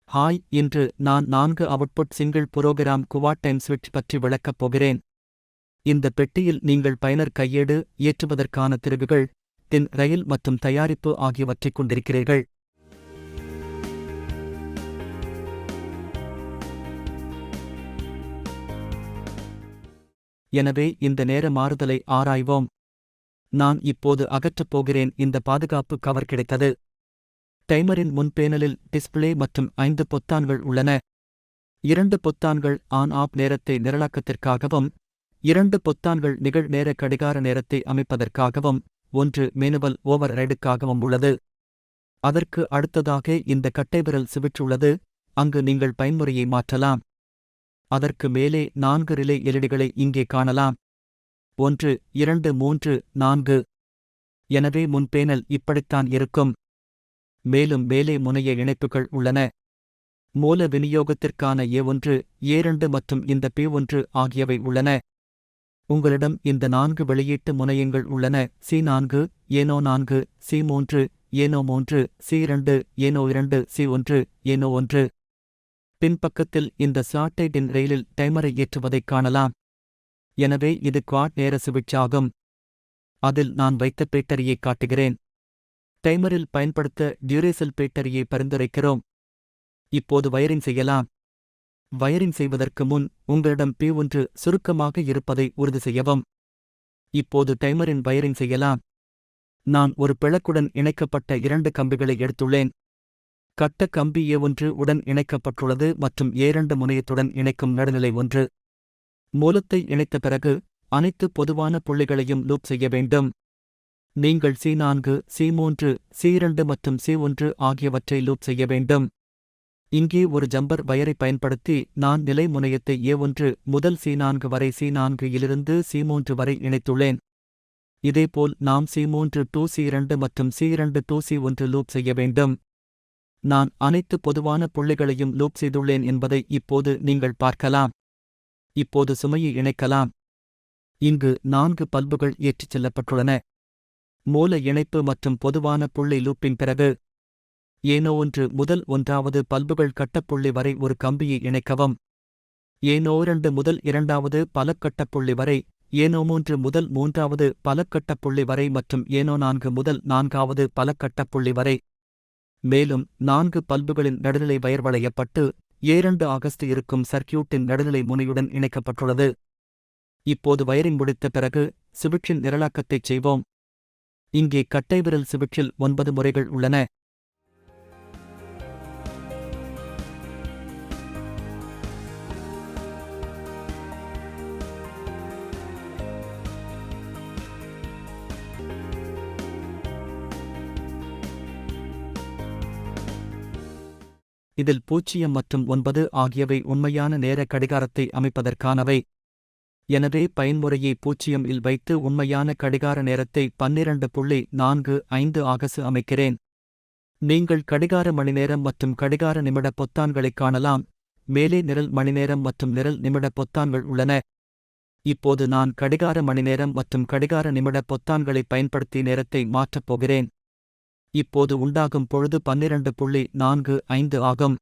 Hi, இன்று நான் 4 output single program quad time ஸ்விட்ச் பற்றி விளக்கப் போகிறேன். இந்த பெட்டியில் நீங்கள் பயனர் கையேடு, ஏற்றுவதற்கான திருகுகள், டின் ரயில் மற்றும் தயாரிப்பு ஆகியவற்றைக் கொண்டிருக்கிறீர்கள். எனவே இந்த நேர மாறுதலை ஆராய்வோம். நான் இப்போது அகற்றப் போகிறேன். இந்த பாதுகாப்பு கவர் கிடைத்தது. டைமரின் முன் பேனலில் டிஸ்பிளே மற்றும் 5 பொத்தான்கள் உள்ளன. 2 பொத்தான்கள் ஆன் ஆஃப் நேரத்தை நிரலாக்கத்திற்காகவும், 2 பொத்தான்கள் நிகழ்நேர கடிகார நேரத்தை அமைப்பதற்காகவும், 1 மேனுவல் ஓவர் ரைடுக்காகவும் உள்ளது. அதற்கு அடுத்ததாக இந்த கட்டைவிரல் சுவிட்ச் உள்ளது, அங்கு நீங்கள் பயன்முறையை மாற்றலாம். அதற்கு மேலே 4 ரிலே எல்இடிகளை இங்கே காணலாம். 1, 2, 3, 4. எனவே முன் பேனல் இப்படித்தான் இருக்கும். மேலும் மேலே முனைய இணைப்புகள் உள்ளன. மூல விநியோகத்திற்கான A1, A2 மற்றும் இந்த P1 ஆகியவை உள்ளன. உங்களிடம் இந்த 4 வெளியீட்டு முனையங்கள் உள்ளன. C4, ஏனோ 4, C3, ஏனோ 3, C2, ஏனோ 2, C1, ஏனோ 1. பின்பக்கத்தில் இந்த சாட்டை டின் ரயிலில் டைமரை ஏற்றுவதைக் காணலாம். எனவே இது குவாட் நேர சுவிட்ச் ஆகும். அதில் நான் வைத்த பேட்டரியைக் காட்டுகிறேன். டைமரில் பயன்படுத்த டியூரேசெல் பேட்டரியை பரிந்துரைக்கிறோம். இப்போது வயரிங் செய்யலாம். வயரிங் செய்வதற்கு முன் உங்களிடம் P1 சுருக்கமாக இருப்பதை உறுதி செய்யவும். இப்போது டைமரின் வயரிங் செய்யலாம். நான் ஒரு பிளக்குடன் இணைக்கப்பட்ட 2 கம்பிகளை எடுத்துள்ளேன். கட்ட கம்பி A1 உடன் இணைக்கப்பட்டுள்ளது மற்றும் A2 முனையத்துடன் இணைக்கும் நடுநிலை 1. மூலத்தை இணைத்த பிறகு அனைத்து பொதுவான புள்ளிகளையும் லூப் செய்ய வேண்டும். நீங்கள் C4, C3, C2 மற்றும் C1 ஆகியவற்றை லூப் செய்ய வேண்டும். இங்கே ஒரு ஜம்பர் வயரை பயன்படுத்தி நான் நிலை முனையத்தை A1 முதல் C4 வரை C4 இலிருந்து C3 வரை இணைத்துள்ளேன். இதேபோல் நாம் C3 to C2 மற்றும் C2 to C1 லூப் செய்ய வேண்டும். நான் அனைத்து பொதுவான புள்ளிகளையும் லூப் செய்துள்ளேன் என்பதை இப்போது நீங்கள் பார்க்கலாம். இப்போது சுமையை இணைக்கலாம். இங்கு 4 பல்புகள் ஏற்றிச் செல்லப்பட்டுள்ளன. மூல இணைப்பு மற்றும் பொதுவான புள்ளி லூப்பின் பிறகு ஏனோ 1 முதல் 1வது பல்புகள் கட்டப்புள்ளி வரை ஒரு கம்பியை இணைக்கவும். ஏனோ 2 முதல் 2வது பலக்கட்டப்புள்ளி வரை, ஏனோ 3 முதல் 3வது பலக்கட்டப்புள்ளி வரை மற்றும் ஏனோ 4 முதல் 4வது பலக்கட்டப்புள்ளி வரை. மேலும் 4 பல்புகளின் நடுநிலை வயர் வளையப்பட்டு A2 ஆகஸ்ட் இருக்கும் சர்க்கியூட்டின் நடுநிலை முனையுடன் இணைக்கப்பட்டுள்ளது. இப்போது வயரிங் முடித்த பிறகு சுவிட்சின் நிரலாக்கத்தைச் செய்வோம். இங்கே கட்டைவிரல் சுவிட்சில் 9 முறைகள் உள்ளன. இதில் 0 மற்றும் 9 ஆகியவை உண்மையான நேர கடிகாரத்தை அமைப்பதற்கானவை. எனவே பயன்முறையை 0 இல் வைத்து உண்மையான கடிகார நேரத்தை 12.45 ஆகசு அமைக்கிறேன். நீங்கள் கடிகார மணிநேரம் மற்றும் கடிகார நிமிட பொத்தான்களைக் காணலாம். மேலே நிரல் மணிநேரம் மற்றும் நிரல் நிமிட பொத்தான்கள் உள்ளன. இப்போது நான் கடிகார மணிநேரம் மற்றும் கடிகார நிமிட பொத்தான்களைப் பயன்படுத்தி நேரத்தை மாற்றப் போகிறேன். இப்போது உண்டாகும் பொழுது 12.45 ஆகும்.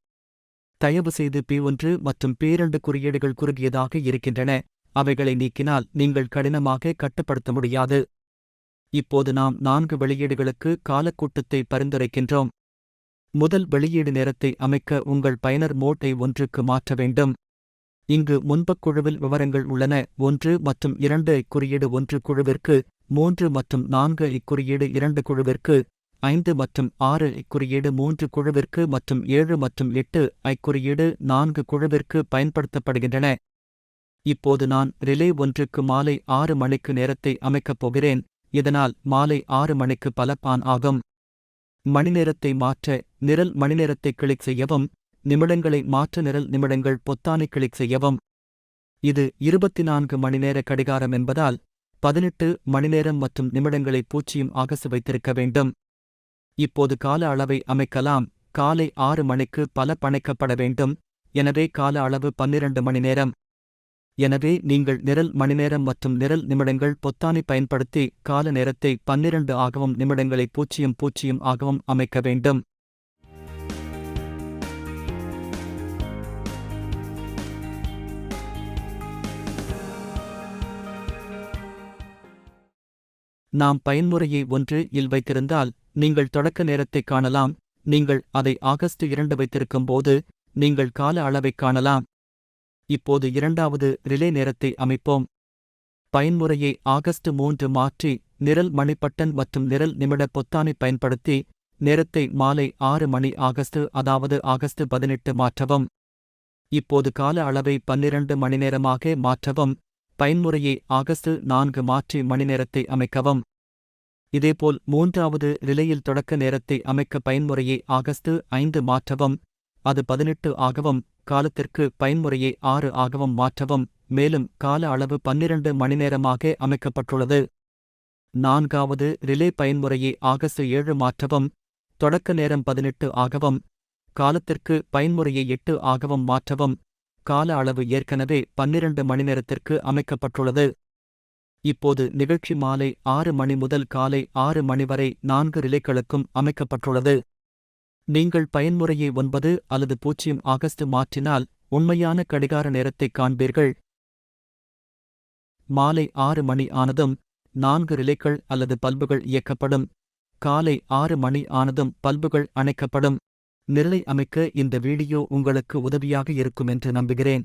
தயவுசெய்து P1 மற்றும் P2 குறியீடுகள் குறுகியதாக இருக்கின்றன. அவைகளை நீக்கினால் நீங்கள் கடினமாக கட்டுப்படுத்த முடியாது. இப்போது நாம் 4 வெளியீடுகளுக்கு காலக்கூட்டத்தை பரிந்துரைக்கின்றோம். முதல் வெளியீடு நேரத்தை அமைக்க உங்கள் பயனர் மோட் ஐ 1க்கு மாற்ற வேண்டும். இங்கு முன்பக் குழுவில் விவரங்கள் உள்ளன. 1 மற்றும் 2 குறியீடு 1 குழுவிற்கு, 3 மற்றும் 4 குறியீடு 2 குழுவிற்கு, 5 மற்றும் 6 குறியீடு 3 குழுவிற்கு மற்றும் 7 மற்றும் 8 குறியீடு 4 குழுவிற்கு பயன்படுத்தப்படுகின்றன. இப்போது நான் ரிலே 1க்கு மாலை 6 மணிக்கு நேரத்தை அமைக்கப் போகிறேன். இதனால் மாலை 6 மணிக்கு பலப் ஆன் ஆகும். மணிநேரத்தை மாற்ற நிரல் மணிநேரத்தை கிளிக் செய்யவும். நிமிடங்களை மாற்ற நிரல் நிமிடங்கள் பொத்தானை கிளிக் செய்யவும். இது 24 மணிநேர கடிகாரம் என்பதால் 18 மணிநேரம் மற்றும் நிமிடங்களை 0 ஆகசு வைத்திருக்க வேண்டும். இப்போது கால அளவை அமைக்கலாம். காலை 6 மணிக்கு பலப் அணைக்கப்பட வேண்டும். எனவே கால அளவு 12 மணிநேரம். எனவே நீங்கள் நிரல் மணிநேரம் மற்றும் நிரல் நிமிடங்கள் பொத்தானை பயன்படுத்தி கால நேரத்தை 12 ஆகவும் நிமிடங்களை 00 ஆகவும் அமைக்க வேண்டும். நாம் பயன்முறையை 1 இல் வைத்திருந்தால் நீங்கள் தொடக்க நேரத்தைக் காணலாம். நீங்கள் அதை ஆகஸ்ட் 2 வைத்திருக்கும்போது நீங்கள் கால அளவைக் காணலாம். இப்போது இரண்டாவது ரிலே நேரத்தை அமைப்போம். பயன்முறையை ஆகஸ்ட் 3 மாற்றி நிரல் மணி பட்டன் மற்றும் நிரல் நிமிட பொத்தானைப் பயன்படுத்தி நேரத்தை மாலை 6 மணி அதாவது ஆகஸ்ட் 18 மாற்றவும். இப்போது கால அளவை 12 மணிநேரமாக மாற்றவும். பயன்முறையை ஆகஸ்ட் 4 மாற்றி மணிநேரத்தை அமைக்கவும். இதேபோல் மூன்றாவது ரிலேயில் தொடக்க நேரத்தை அமைக்க பயன்முறையை ஆகஸ்ட் 5 மாற்றவும். அது 18 ஆகவும் காலத்திற்கு பயன்முறையை 6 ஆகவும் மாற்றவும். மேலும் கால அளவு 12 மணிநேரமாக அமைக்கப்பட்டுள்ளது. நான்காவது ரிலே பயன்முறையை ஆகஸ்ட் 7 மாற்றவும். தொடக்க நேரம் 18 ஆகவும் காலத்திற்கு பயன்முறையை 8 ஆகவும் மாற்றவும். கால அளவு ஏற்கனவே 12 மணிநேரத்திற்கு அமைக்கப்பட்டுள்ளது. இப்போது நிகழ்ச்சி மாலை 6 மணி முதல் காலை 6 மணி வரை 4 ரிலேக்களுக்கும் அமைக்கப்பட்டுள்ளது. நீங்கள் பயன்முறையை 9 அல்லது 0 ஆகஸ்ட் மாற்றினால் உண்மையான கடிகார நேரத்தைக் காண்பீர்கள். மாலை 6 மணி ஆனதும் 4 ரிலேக்கள் அல்லது பல்புகள் இயக்கப்படும். காலை 6 மணி ஆனதும் பல்புகள் அணைக்கப்படும். நிரலை அமைக்க இந்த வீடியோ உங்களுக்கு உதவியாக இருக்கும் என்று நம்புகிறேன்.